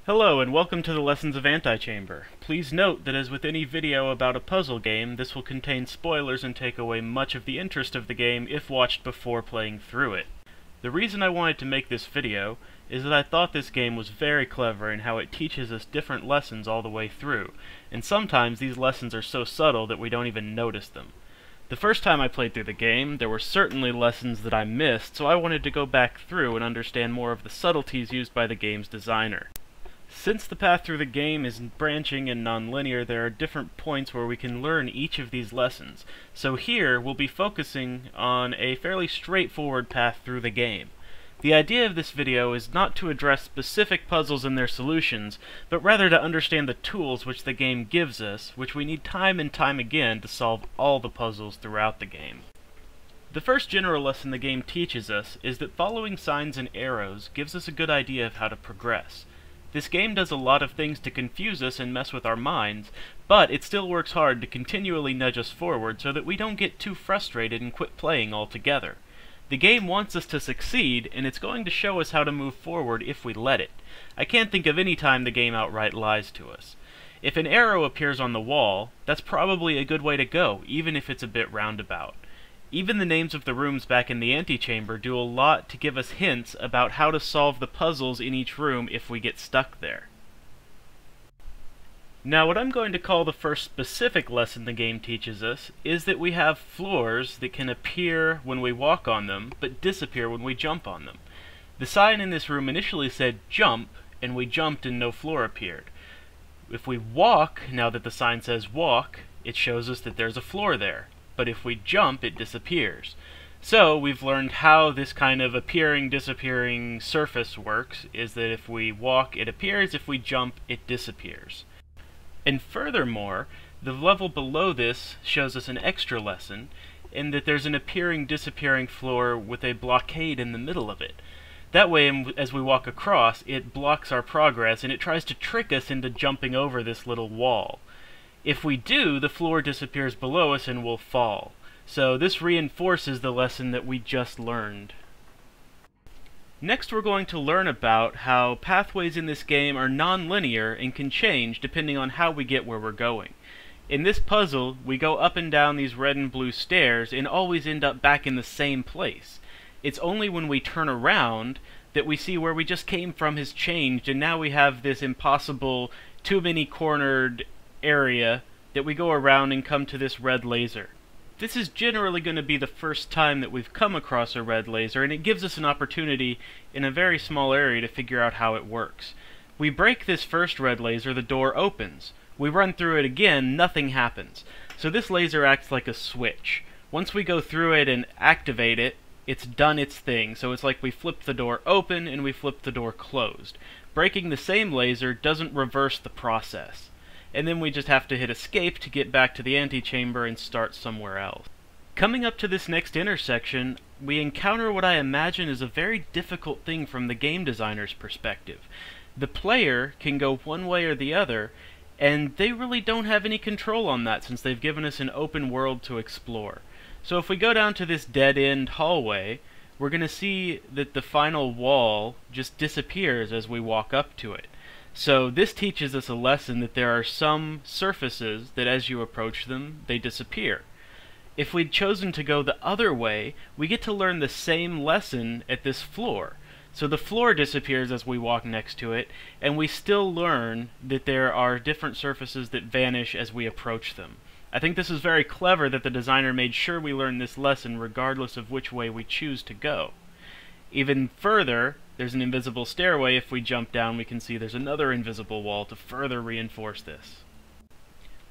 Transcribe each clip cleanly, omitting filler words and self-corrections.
Hello and welcome to the Lessons of Antichamber. Please note that as with any video about a puzzle game, this will contain spoilers and take away much of the interest of the game if watched before playing through it. The reason I wanted to make this video is that I thought this game was very clever in how it teaches us different lessons all the way through, and sometimes these lessons are so subtle that we don't even notice them. The first time I played through the game, there were certainly lessons that I missed, so I wanted to go back through and understand more of the subtleties used by the game's designer. Since the path through the game is branching and non-linear, there are different points where we can learn each of these lessons. So here, we'll be focusing on a fairly straightforward path through the game. The idea of this video is not to address specific puzzles and their solutions, but rather to understand the tools which the game gives us, which we need time and time again to solve all the puzzles throughout the game. The first general lesson the game teaches us is that following signs and arrows gives us a good idea of how to progress. This game does a lot of things to confuse us and mess with our minds, but it still works hard to continually nudge us forward so that we don't get too frustrated and quit playing altogether. The game wants us to succeed, and it's going to show us how to move forward if we let it. I can't think of any time the game outright lies to us. If an arrow appears on the wall, that's probably a good way to go, even if it's a bit roundabout. Even the names of the rooms back in the Antichamber do a lot to give us hints about how to solve the puzzles in each room if we get stuck there. Now, what I'm going to call the first specific lesson the game teaches us is that we have floors that can appear when we walk on them, but disappear when we jump on them. The sign in this room initially said jump, and we jumped and no floor appeared. If we walk, now that the sign says walk, it shows us that there's a floor there. But if we jump, it disappears. So we've learned how this kind of appearing, disappearing surface works, is that if we walk, it appears, if we jump, it disappears. And furthermore, the level below this shows us an extra lesson, in that there's an appearing, disappearing floor with a blockade in the middle of it. That way, as we walk across, it blocks our progress, and it tries to trick us into jumping over this little wall. If we do, the floor disappears below us and we'll fall. So this reinforces the lesson that we just learned. Next, we're going to learn about how pathways in this game are non-linear and can change depending on how we get where we're going. In this puzzle, we go up and down these red and blue stairs and always end up back in the same place. It's only when we turn around that we see where we just came from has changed, and now we have this impossible, too many cornered area that we go around and come to this red laser. This is generally going to be the first time that we've come across a red laser, and it gives us an opportunity in a very small area to figure out how it works. We break this first red laser, the door opens. We run through it again, nothing happens. So this laser acts like a switch. Once we go through it and activate it, it's done its thing. So it's like we flip the door open and we flip the door closed. Breaking the same laser doesn't reverse the process. And then we just have to hit escape to get back to the antechamber and start somewhere else. Coming up to this next intersection, we encounter what I imagine is a very difficult thing from the game designer's perspective. The player can go one way or the other, and they really don't have any control on that since they've given us an open world to explore. So if we go down to this dead-end hallway, we're going to see that the final wall just disappears as we walk up to it. So this teaches us a lesson that there are some surfaces that as you approach them, they disappear. If we'd chosen to go the other way, we get to learn the same lesson at this floor. So the floor disappears as we walk next to it, and we still learn that there are different surfaces that vanish as we approach them. I think this is very clever that the designer made sure we learn this lesson regardless of which way we choose to go. Even further, there's an invisible stairway. If we jump down, we can see there's another invisible wall to further reinforce this.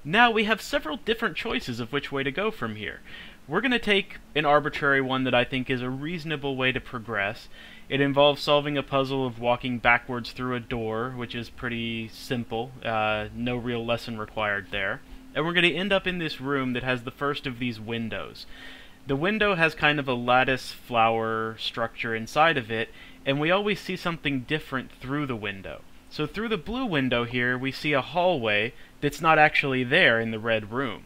Now we have several different choices of which way to go from here. We're going to take an arbitrary one that I think is a reasonable way to progress. It involves solving a puzzle of walking backwards through a door, which is pretty simple. No real lesson required there. And we're going to end up in this room that has the first of these windows. The window has kind of a lattice flower structure inside of it, and we always see something different through the window. So through the blue window here, we see a hallway that's not actually there in the red room.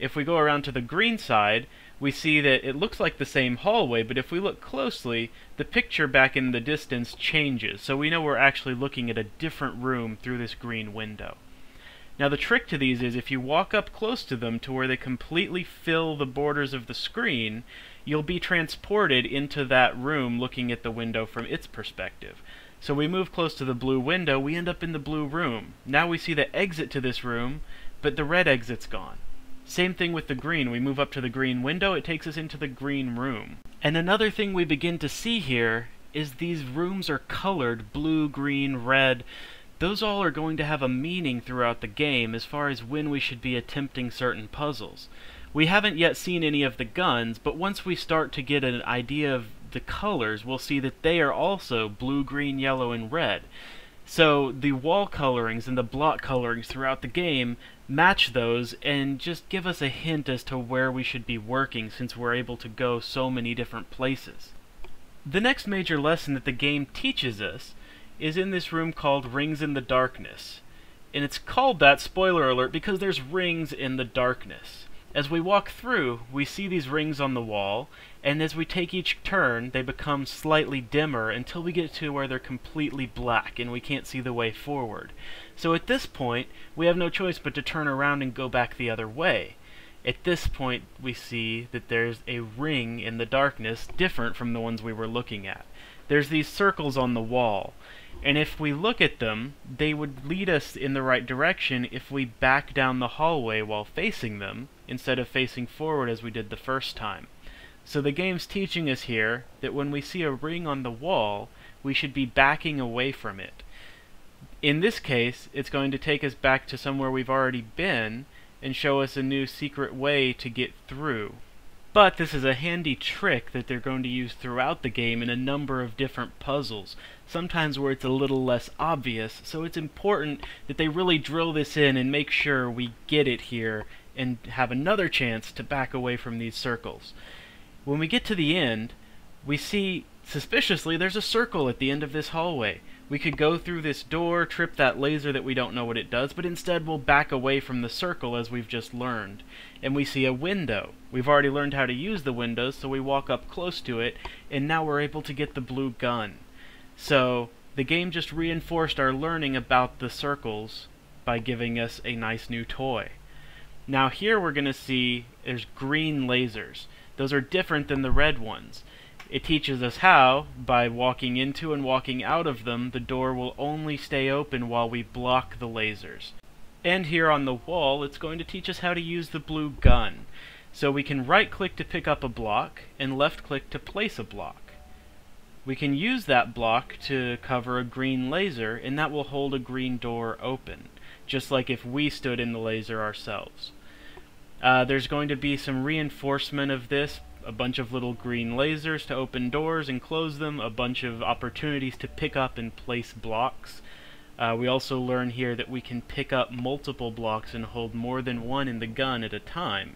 If we go around to the green side, we see that it looks like the same hallway, but if we look closely, the picture back in the distance changes, so we know we're actually looking at a different room through this green window. Now the trick to these is if you walk up close to them to where they completely fill the borders of the screen, you'll be transported into that room looking at the window from its perspective. So we move close to the blue window, we end up in the blue room. Now we see the exit to this room, but the red exit's gone. Same thing with the green. We move up to the green window, it takes us into the green room. And another thing we begin to see here is these rooms are colored blue, green, red. Those all are going to have a meaning throughout the game as far as when we should be attempting certain puzzles. We haven't yet seen any of the guns, but once we start to get an idea of the colors, we'll see that they are also blue, green, yellow, and red. So the wall colorings and the block colorings throughout the game match those and just give us a hint as to where we should be working since we're able to go so many different places. The next major lesson that the game teaches us is in this room called Rings in the Darkness. And it's called that, spoiler alert, because there's rings in the darkness. As we walk through, we see these rings on the wall, and as we take each turn, they become slightly dimmer until we get to where they're completely black and we can't see the way forward. So at this point, we have no choice but to turn around and go back the other way. At this point, we see that there's a ring in the darkness different from the ones we were looking at. There's these circles on the wall, and if we look at them, they would lead us in the right direction if we back down the hallway while facing them, instead of facing forward as we did the first time. So the game's teaching us here that when we see a ring on the wall, we should be backing away from it. In this case, it's going to take us back to somewhere we've already been and show us a new secret way to get through. But this is a handy trick that they're going to use throughout the game in a number of different puzzles, sometimes where it's a little less obvious, so it's important that they really drill this in and make sure we get it here and have another chance to back away from these circles. When we get to the end, we see, suspiciously, there's a circle at the end of this hallway. We could go through this door, trip that laser that we don't know what it does, but instead we'll back away from the circle as we've just learned. And we see a window. We've already learned how to use the windows, so we walk up close to it, and now we're able to get the blue gun. So the game just reinforced our learning about the circles by giving us a nice new toy. Now here we're going to see there's green lasers. Those are different than the red ones. It teaches us how, by walking into and walking out of them, the door will only stay open while we block the lasers. And here on the wall, it's going to teach us how to use the blue gun. So we can right-click to pick up a block, and left-click to place a block. We can use that block to cover a green laser, and that will hold a green door open, just like if we stood in the laser ourselves. There's going to be some reinforcement of this, a bunch of little green lasers to open doors and close them, a bunch of opportunities to pick up and place blocks. We also learn here that we can pick up multiple blocks and hold more than one in the gun at a time.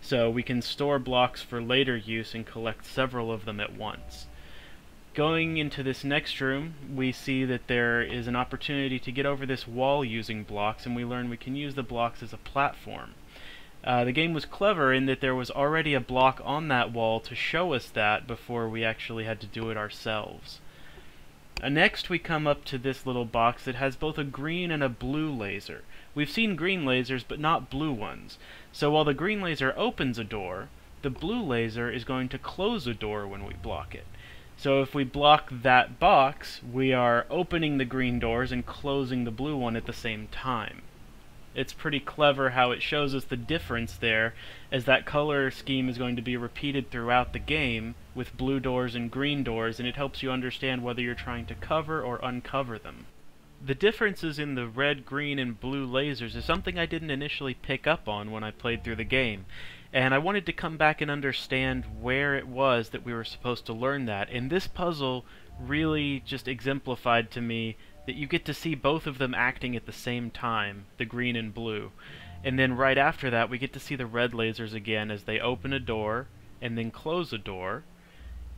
So we can store blocks for later use and collect several of them at once. Going into this next room, we see that there is an opportunity to get over this wall using blocks, and we learn we can use the blocks as a platform. The game was clever in that there was already a block on that wall to show us that before we actually had to do it ourselves. Next we come up to this little box that has both a green and a blue laser. We've seen green lasers but not blue ones. So while the green laser opens a door, the blue laser is going to close a door when we block it. So if we block that box, we are opening the green doors and closing the blue one at the same time. It's pretty clever how it shows us the difference there, as that color scheme is going to be repeated throughout the game with blue doors and green doors, and it helps you understand whether you're trying to cover or uncover them. The differences in the red, green, and blue lasers is something I didn't initially pick up on when I played through the game, and I wanted to come back and understand where it was that we were supposed to learn that, and this puzzle really just exemplified to me that you get to see both of them acting at the same time, the green and blue. And then right after that, we get to see the red lasers again as they open a door and then close a door.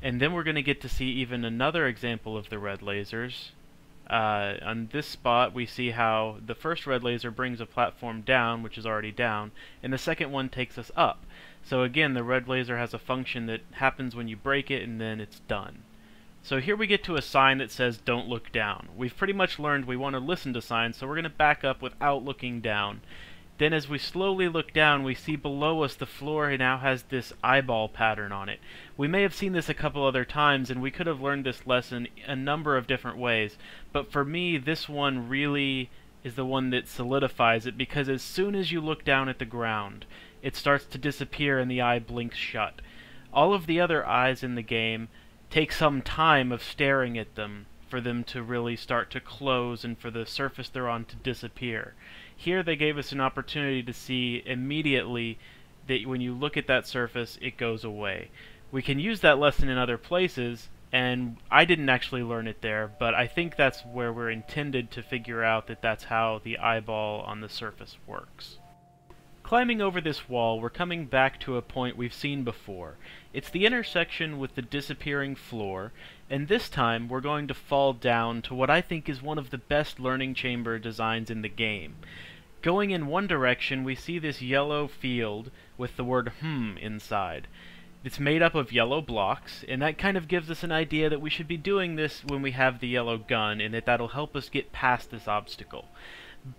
And then we're going to get to see even another example of the red lasers. On this spot, we see how the first red laser brings a platform down, which is already down, and the second one takes us up. So again, the red laser has a function that happens when you break it and then it's done. So here we get to a sign that says don't look down. We've pretty much learned we want to listen to signs, so we're going to back up without looking down. Then as we slowly look down, we see below us the floor now has this eyeball pattern on it. We may have seen this a couple other times, and we could have learned this lesson a number of different ways, but for me, this one really is the one that solidifies it, because as soon as you look down at the ground, it starts to disappear and the eye blinks shut. All of the other eyes in the game take some time of staring at them for them to really start to close and for the surface they're on to disappear. Here they gave us an opportunity to see immediately that when you look at that surface, it goes away. We can use that lesson in other places, and I didn't actually learn it there, but I think that's where we're intended to figure out that that's how the eyeball on the surface works. Climbing over this wall, we're coming back to a point we've seen before. It's the intersection with the disappearing floor, and this time we're going to fall down to what I think is one of the best learning chamber designs in the game. Going in one direction, we see this yellow field with the word inside. It's made up of yellow blocks, and that kind of gives us an idea that we should be doing this when we have the yellow gun, and that'll help us get past this obstacle.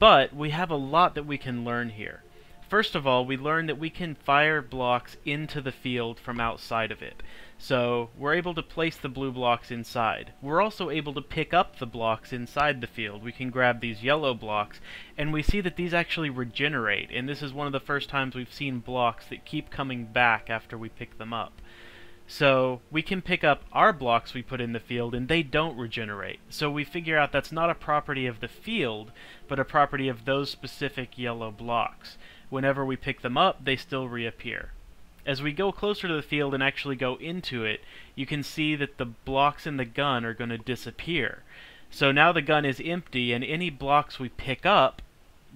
But we have a lot that we can learn here. First of all, we learn that we can fire blocks into the field from outside of it. So we're able to place the blue blocks inside. We're also able to pick up the blocks inside the field. We can grab these yellow blocks, and we see that these actually regenerate, and this is one of the first times we've seen blocks that keep coming back after we pick them up. So we can pick up our blocks we put in the field, and they don't regenerate. So we figure out that's not a property of the field, but a property of those specific yellow blocks. Whenever we pick them up, they still reappear. As we go closer to the field and actually go into it, you can see that the blocks in the gun are going to disappear. So now the gun is empty, and any blocks we pick up,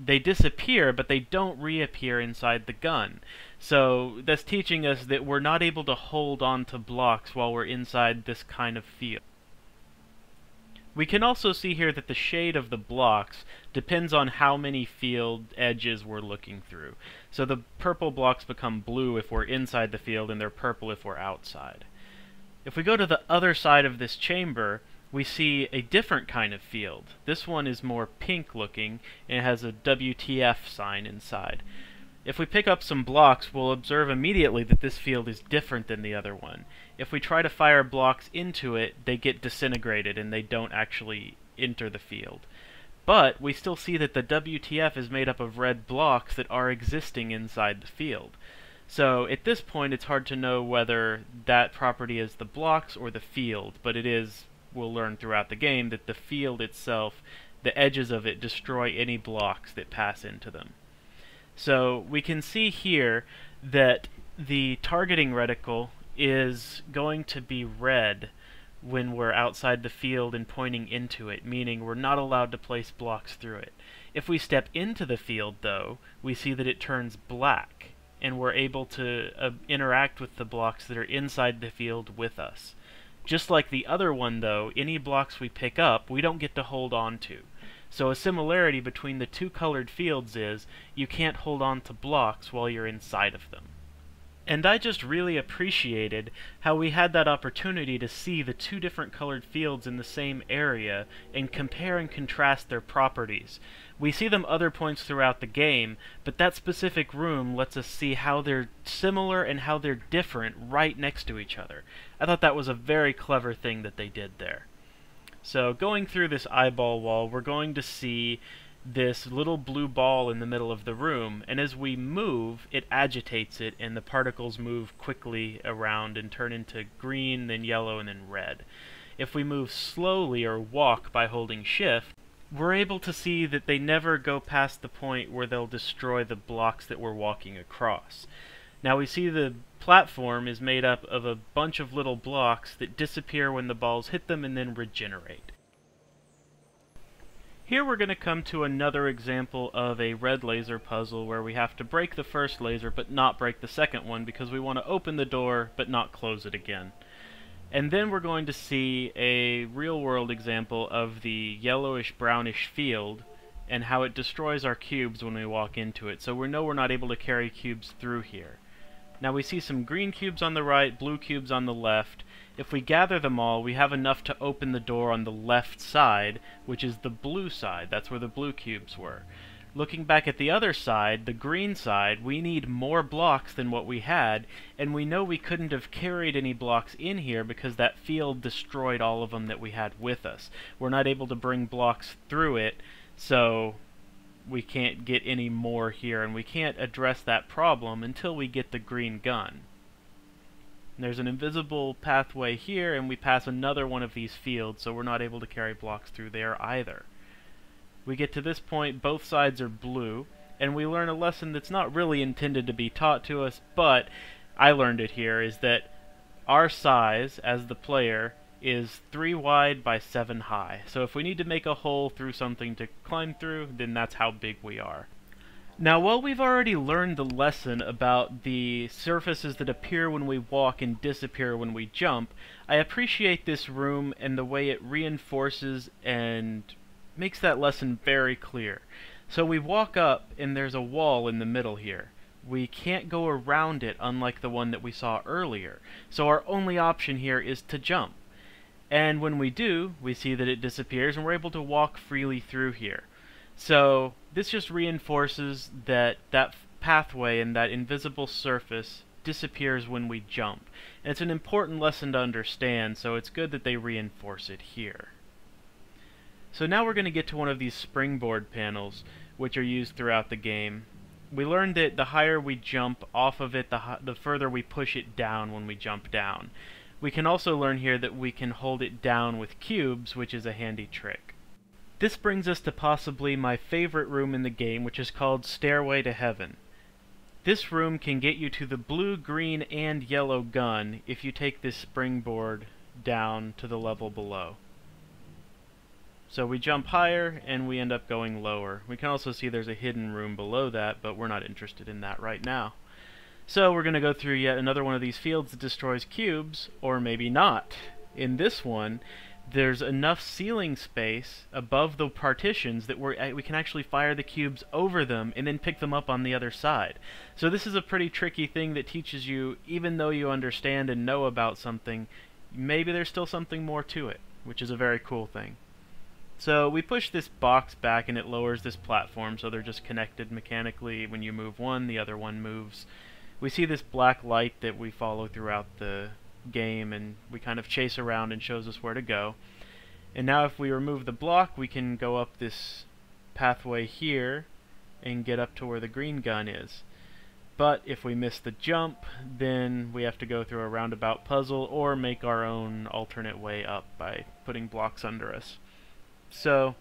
they disappear, but they don't reappear inside the gun. So that's teaching us that we're not able to hold on to blocks while we're inside this kind of field. We can also see here that the shade of the blocks depends on how many field edges we're looking through. So the purple blocks become blue if we're inside the field, and they're purple if we're outside. If we go to the other side of this chamber, we see a different kind of field. This one is more pink looking, and it has a WTF sign inside. If we pick up some blocks, we'll observe immediately that this field is different than the other one. If we try to fire blocks into it, they get disintegrated and they don't actually enter the field. But we still see that the WTF is made up of red blocks that are existing inside the field. So at this point it's hard to know whether that property is the blocks or the field, but it is, we'll learn throughout the game, that the field itself, the edges of it, destroy any blocks that pass into them. So we can see here that the targeting reticle is going to be red when we're outside the field and pointing into it, meaning we're not allowed to place blocks through it. If we step into the field, though, we see that it turns black, and we're able to interact with the blocks that are inside the field with us. Just like the other one, though, any blocks we pick up, we don't get to hold on to. So a similarity between the two colored fields is you can't hold on to blocks while you're inside of them. And I just really appreciated how we had that opportunity to see the two different colored fields in the same area and compare and contrast their properties. We see them other points throughout the game, but that specific room lets us see how they're similar and how they're different right next to each other. I thought that was a very clever thing that they did there. So going through this eyeball wall, we're going to see this little blue ball in the middle of the room, and as we move, it agitates it, and the particles move quickly around and turn into green, then yellow, and then red. If we move slowly or walk by holding shift, we're able to see that they never go past the point where they'll destroy the blocks that we're walking across. Now we see the platform is made up of a bunch of little blocks that disappear when the balls hit them and then regenerate. Here we're going to come to another example of a red laser puzzle where we have to break the first laser but not break the second one because we want to open the door but not close it again. And then we're going to see a real-world example of the yellowish-brownish field and how it destroys our cubes when we walk into it. So we know we're not able to carry cubes through here. Now we see some green cubes on the right, blue cubes on the left. If we gather them all, we have enough to open the door on the left side, which is the blue side. That's where the blue cubes were. Looking back at the other side, the green side, we need more blocks than what we had, and we know we couldn't have carried any blocks in here because that field destroyed all of them that we had with us. We're not able to bring blocks through it, so we can't get any more here, and we can't address that problem until we get the green gun. There's an invisible pathway here, and we pass another one of these fields, so we're not able to carry blocks through there either. We get to this point, both sides are blue, and we learn a lesson that's not really intended to be taught to us, but I learned it here, is that our size, as the player, is 3 wide by 7 high. So if we need to make a hole through something to climb through, then that's how big we are. Now, while we've already learned the lesson about the surfaces that appear when we walk and disappear when we jump, I appreciate this room and the way it reinforces and makes that lesson very clear. So we walk up, and there's a wall in the middle here. We can't go around it, unlike the one that we saw earlier. So our only option here is to jump. And when we do, we see that it disappears, and we're able to walk freely through here. So this just reinforces that that pathway and that invisible surface disappears when we jump. And it's an important lesson to understand, so it's good that they reinforce it here. So now we're going to get to one of these springboard panels, which are used throughout the game. We learned that the higher we jump off of it, the further we push it down when we jump down. We can also learn here that we can hold it down with cubes, which is a handy trick. This brings us to possibly my favorite room in the game, which is called Stairway to Heaven. This room can get you to the blue, green, and yellow gun if you take this springboard down to the level below. So we jump higher, and we end up going lower. We can also see there's a hidden room below that, but we're not interested in that right now. So we're going to go through yet another one of these fields that destroys cubes, or maybe not. In this one, there's enough ceiling space above the partitions that we can actually fire the cubes over them and then pick them up on the other side. So this is a pretty tricky thing that teaches you, even though you understand and know about something, maybe there's still something more to it, which is a very cool thing. So we push this box back and it lowers this platform, so they're just connected mechanically. When you move one, the other one moves. We see this black light that we follow throughout the game, and we kind of chase around and shows us where to go. And now if we remove the block, we can go up this pathway here and get up to where the green gun is. But if we miss the jump, then we have to go through a roundabout puzzle or make our own alternate way up by putting blocks under us. So,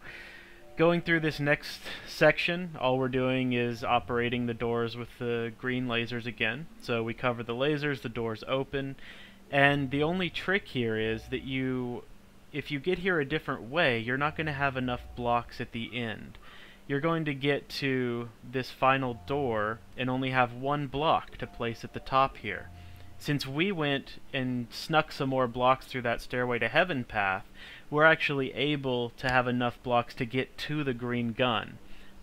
going through this next section, all we're doing is operating the doors with the green lasers again. So we cover the lasers, the doors open, and the only trick here is that if you get here a different way, you're not going to have enough blocks at the end. You're going to get to this final door and only have one block to place at the top here. Since we went and snuck some more blocks through that Stairway to Heaven path, we're actually able to have enough blocks to get to the green gun.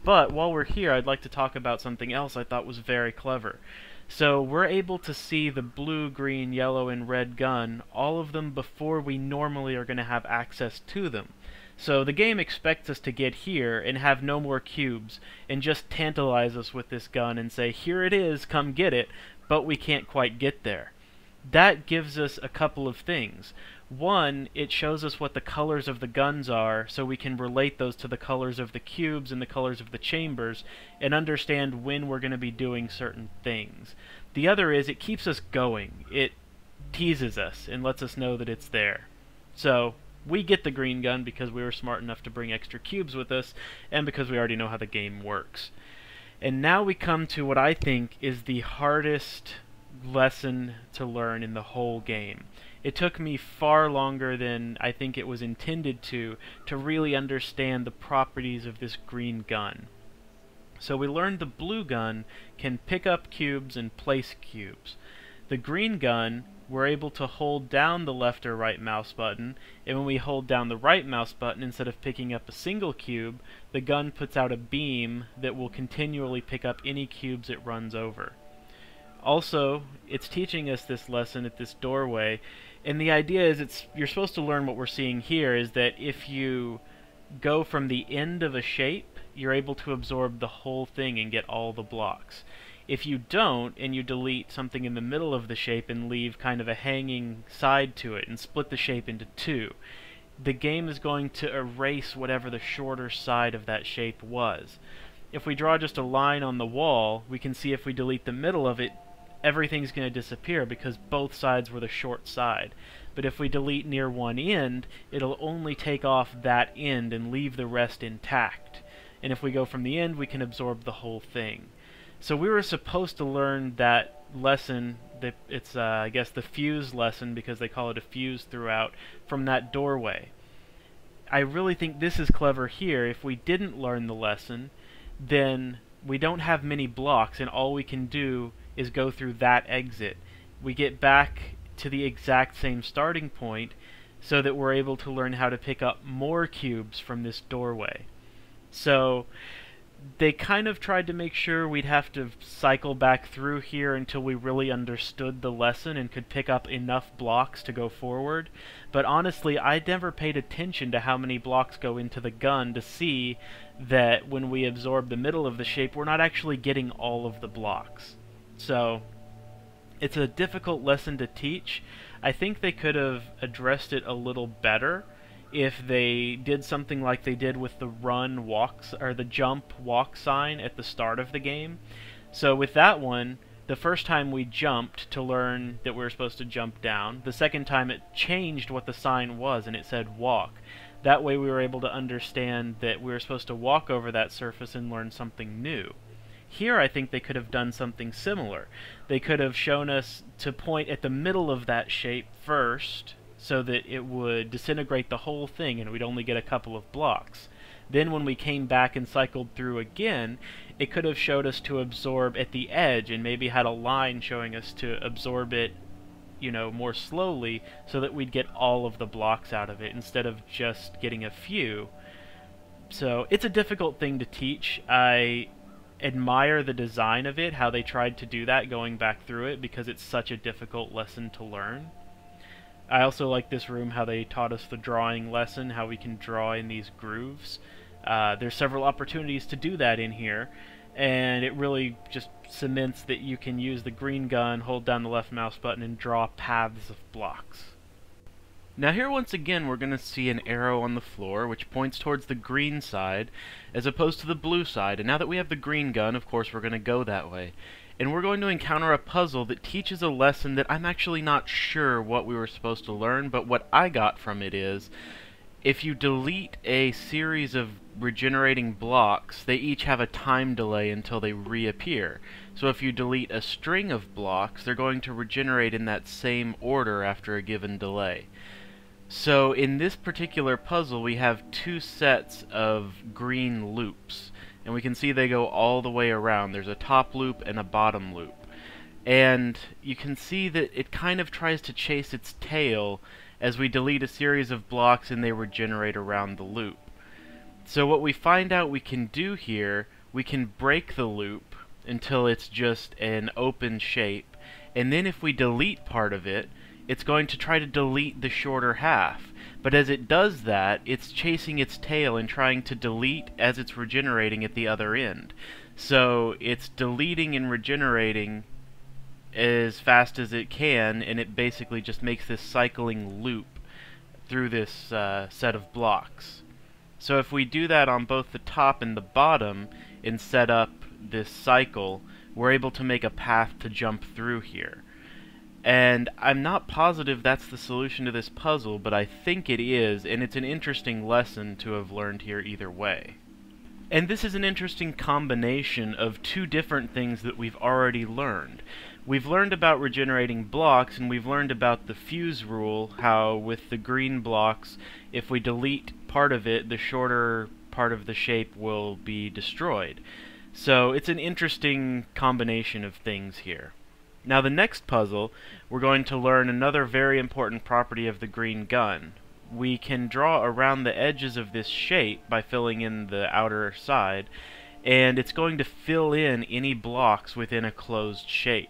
But while we're here, I'd like to talk about something else I thought was very clever. So we're able to see the blue, green, yellow, and red gun, all of them before we normally are going to have access to them. So the game expects us to get here and have no more cubes and just tantalize us with this gun and say, here it is, come get it, but we can't quite get there. That gives us a couple of things. One, it shows us what the colors of the guns are, so we can relate those to the colors of the cubes and the colors of the chambers, and understand when we're going to be doing certain things. The other is, it keeps us going. It teases us and lets us know that it's there. So, we get the green gun because we were smart enough to bring extra cubes with us, and because we already know how the game works. And now we come to what I think is the hardest lesson to learn in the whole game. It took me far longer than I think it was intended to really understand the properties of this green gun. So we learned the blue gun can pick up cubes and place cubes. The green gun, we're able to hold down the left or right mouse button, and when we hold down the right mouse button, instead of picking up a single cube, the gun puts out a beam that will continually pick up any cubes it runs over. Also, it's teaching us this lesson at this doorway, and the idea is you're supposed to learn what we're seeing here is that if you go from the end of a shape, you're able to absorb the whole thing and get all the blocks. If you don't, and you delete something in the middle of the shape and leave kind of a hanging side to it and split the shape into two, the game is going to erase whatever the shorter side of that shape was. If we draw just a line on the wall, we can see if we delete the middle of it, everything's going to disappear because both sides were the short side. But if we delete near one end, it'll only take off that end and leave the rest intact. And if we go from the end, we can absorb the whole thing. So we were supposed to learn that lesson, it's I guess the fuse lesson because they call it a fuse throughout, from that doorway. I really think this is clever here. If we didn't learn the lesson, then we don't have many blocks and all we can do is go through that exit. We get back to the exact same starting point so that we're able to learn how to pick up more cubes from this doorway. So they kind of tried to make sure we'd have to cycle back through here until we really understood the lesson and could pick up enough blocks to go forward. But honestly, I never paid attention to how many blocks go into the gun to see that when we absorb the middle of the shape, we're not actually getting all of the blocks. So it's a difficult lesson to teach. I think they could have addressed it a little better if they did something like they did with the run walks or the jump walk sign at the start of the game. So with that one, the first time we jumped to learn that we were supposed to jump down, the second time it changed what the sign was and it said walk. That way we were able to understand that we were supposed to walk over that surface and learn something new. Here I think they could have done something similar. They could have shown us to point at the middle of that shape first, so that it would disintegrate the whole thing and we'd only get a couple of blocks. Then when we came back and cycled through again, it could have showed us to absorb at the edge and maybe had a line showing us to absorb it, you know, more slowly so that we'd get all of the blocks out of it instead of just getting a few. So it's a difficult thing to teach. I admire the design of it, how they tried to do that going back through it, because it's such a difficult lesson to learn. I also like this room, how they taught us the drawing lesson, how we can draw in these grooves. There's several opportunities to do that in here, and it really just cements that you can use the green gun, hold down the left mouse button, and draw paths of blocks. Now here once again we're going to see an arrow on the floor which points towards the green side as opposed to the blue side, and now that we have the green gun, of course we're going to go that way. And we're going to encounter a puzzle that teaches a lesson that I'm actually not sure what we were supposed to learn, but what I got from it is, if you delete a series of regenerating blocks, they each have a time delay until they reappear. So if you delete a string of blocks, they're going to regenerate in that same order after a given delay. So in this particular puzzle, we have two sets of green loops. And we can see they go all the way around. There's a top loop and a bottom loop. And you can see that it kind of tries to chase its tail as we delete a series of blocks and they regenerate around the loop. So what we find out we can do here, we can break the loop until it's just an open shape. And then if we delete part of it, it's going to try to delete the shorter half. But as it does that, it's chasing its tail and trying to delete as it's regenerating at the other end. So it's deleting and regenerating as fast as it can, and it basically just makes this cycling loop through this set of blocks. So if we do that on both the top and the bottom and set up this cycle, we're able to make a path to jump through here. And I'm not positive that's the solution to this puzzle, but I think it is, and it's an interesting lesson to have learned here either way. And this is an interesting combination of two different things that we've already learned. We've learned about regenerating blocks, and we've learned about the fuse rule, how with the green blocks, if we delete part of it, the shorter part of the shape will be destroyed. So it's an interesting combination of things here. Now the next puzzle, we're going to learn another very important property of the green gun. We can draw around the edges of this shape by filling in the outer side, and it's going to fill in any blocks within a closed shape.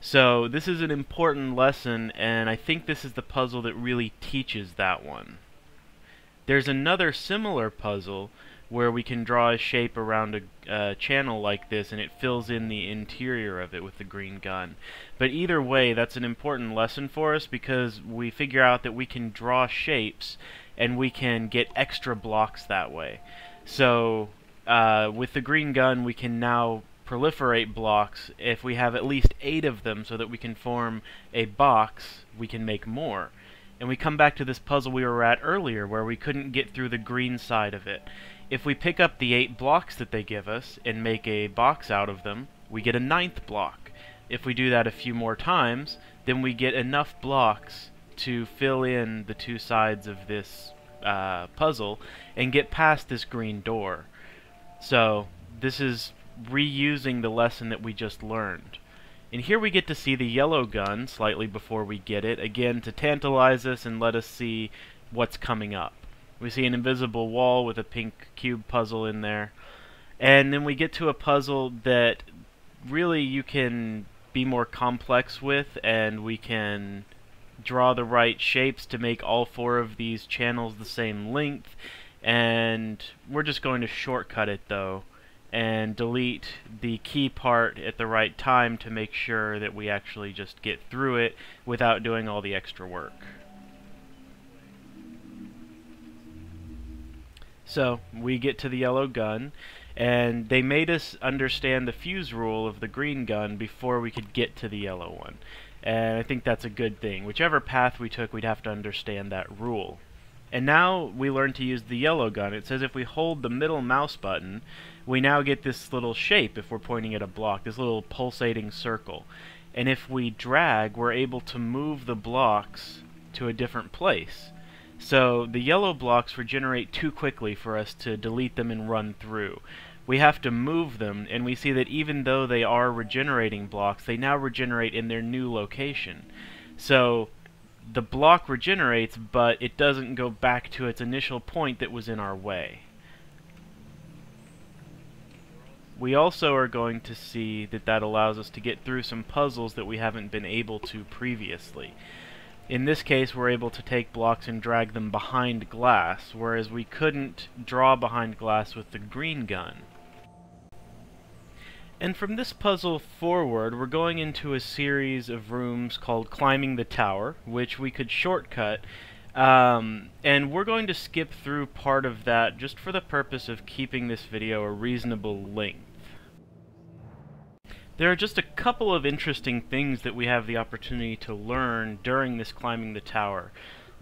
So this is an important lesson, and I think this is the puzzle that really teaches that one. There's another similar puzzle where we can draw a shape around a channel like this, and it fills in the interior of it with the green gun. But either way, that's an important lesson for us because we figure out that we can draw shapes and we can get extra blocks that way. So with the green gun, we can now proliferate blocks. If we have at least 8 of them so that we can form a box, we can make more. And we come back to this puzzle we were at earlier where we couldn't get through the green side of it. If we pick up the 8 blocks that they give us and make a box out of them, we get a 9th block. If we do that a few more times, then we get enough blocks to fill in the 2 sides of this puzzle and get past this green door. So this is reusing the lesson that we just learned. And here we get to see the yellow gun slightly before we get it, again to tantalize us and let us see what's coming up. We see an invisible wall with a pink cube puzzle in there. And then we get to a puzzle that really you can be more complex with, and we can draw the right shapes to make all 4 of these channels the same length. And we're just going to shortcut it though and delete the key part at the right time to make sure that we actually just get through it without doing all the extra work. So we get to the yellow gun, and they made us understand the fuse rule of the green gun before we could get to the yellow one. And I think that's a good thing. Whichever path we took, we'd have to understand that rule. And now we learn to use the yellow gun. It says if we hold the middle mouse button, we now get this little shape if we're pointing at a block, this little pulsating circle. And if we drag, we're able to move the blocks to a different place. So the yellow blocks regenerate too quickly for us to delete them and run through. We have to move them, and we see that even though they are regenerating blocks, they now regenerate in their new location. So the block regenerates, but it doesn't go back to its initial point that was in our way. We also are going to see that that allows us to get through some puzzles that we haven't been able to previously. In this case, we're able to take blocks and drag them behind glass, whereas we couldn't draw behind glass with the green gun. And from this puzzle forward, we're going into a series of rooms called Climbing the Tower, which we could shortcut, and we're going to skip through part of that just for the purpose of keeping this video a reasonable length. There are just a couple of interesting things that we have the opportunity to learn during this Climbing the Tower.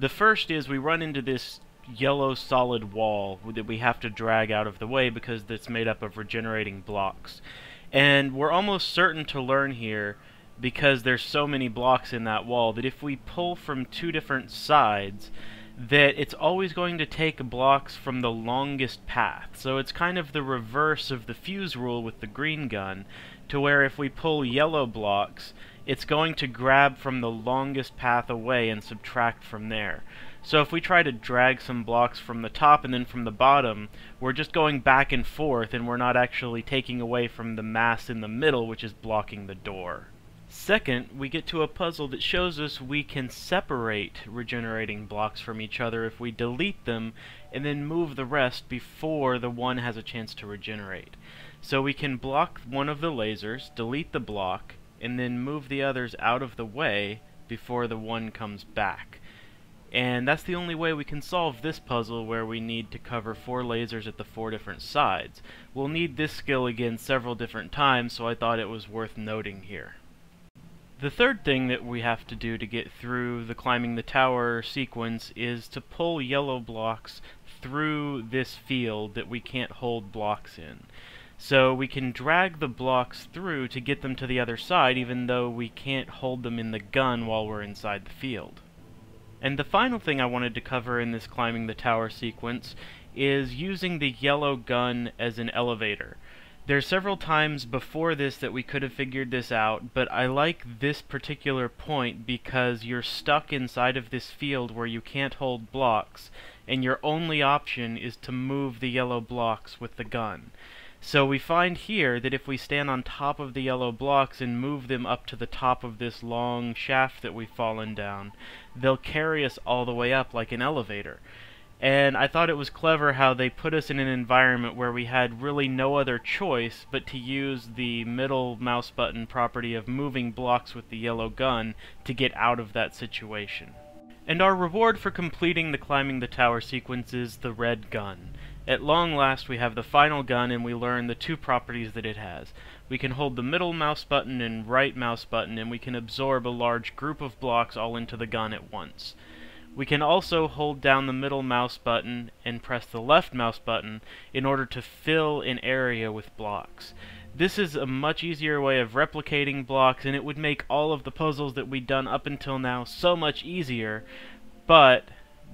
The first is we run into this yellow solid wall that we have to drag out of the way because it's made up of regenerating blocks. And we're almost certain to learn here, because there's so many blocks in that wall, that if we pull from 2 different sides, that it's always going to take blocks from the longest path. So it's kind of the reverse of the fuse rule with the green gun, to where if we pull yellow blocks, it's going to grab from the longest path away and subtract from there. So if we try to drag some blocks from the top and then from the bottom, we're just going back and forth, and we're not actually taking away from the mass in the middle, which is blocking the door. Second, we get to a puzzle that shows us we can separate regenerating blocks from each other if we delete them and then move the rest before the one has a chance to regenerate. So we can block one of the lasers, delete the block, and then move the others out of the way before the one comes back. And that's the only way we can solve this puzzle, where we need to cover 4 lasers at the 4 different sides. We'll need this skill again several different times, so I thought it was worth noting here. The third thing that we have to do to get through the Climbing the Tower sequence is to pull yellow blocks through this field that we can't hold blocks in. So we can drag the blocks through to get them to the other side, even though we can't hold them in the gun while we're inside the field. And the final thing I wanted to cover in this Climbing the Tower sequence is using the yellow gun as an elevator. There's several times before this that we could have figured this out, but I like this particular point because you're stuck inside of this field where you can't hold blocks, and your only option is to move the yellow blocks with the gun. So we find here that if we stand on top of the yellow blocks and move them up to the top of this long shaft that we've fallen down, they'll carry us all the way up like an elevator. And I thought it was clever how they put us in an environment where we had really no other choice but to use the middle mouse button property of moving blocks with the yellow gun to get out of that situation. And our reward for completing the climbing the tower sequence is the red gun. At long last we have the final gun and we learn the two properties that it has. We can hold the middle mouse button and right mouse button and we can absorb a large group of blocks all into the gun at once. We can also hold down the middle mouse button and press the left mouse button in order to fill an area with blocks. This is a much easier way of replicating blocks, and it would make all of the puzzles that we've done up until now so much easier, but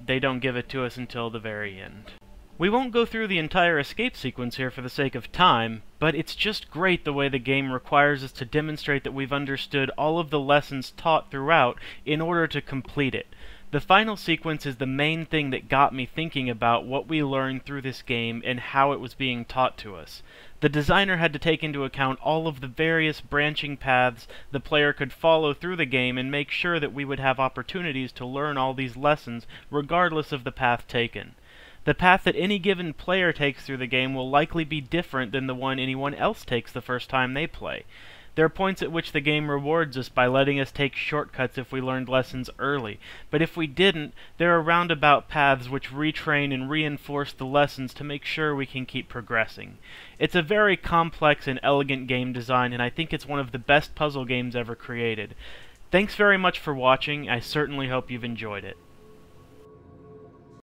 they don't give it to us until the very end. We won't go through the entire escape sequence here for the sake of time, but it's just great the way the game requires us to demonstrate that we've understood all of the lessons taught throughout in order to complete it. The final sequence is the main thing that got me thinking about what we learned through this game and how it was being taught to us. The designer had to take into account all of the various branching paths the player could follow through the game and make sure that we would have opportunities to learn all these lessons regardless of the path taken. The path that any given player takes through the game will likely be different than the one anyone else takes the first time they play. There are points at which the game rewards us by letting us take shortcuts if we learned lessons early, but if we didn't, there are roundabout paths which retrain and reinforce the lessons to make sure we can keep progressing. It's a very complex and elegant game design, and I think it's one of the best puzzle games ever created. Thanks very much for watching. I certainly hope you've enjoyed it.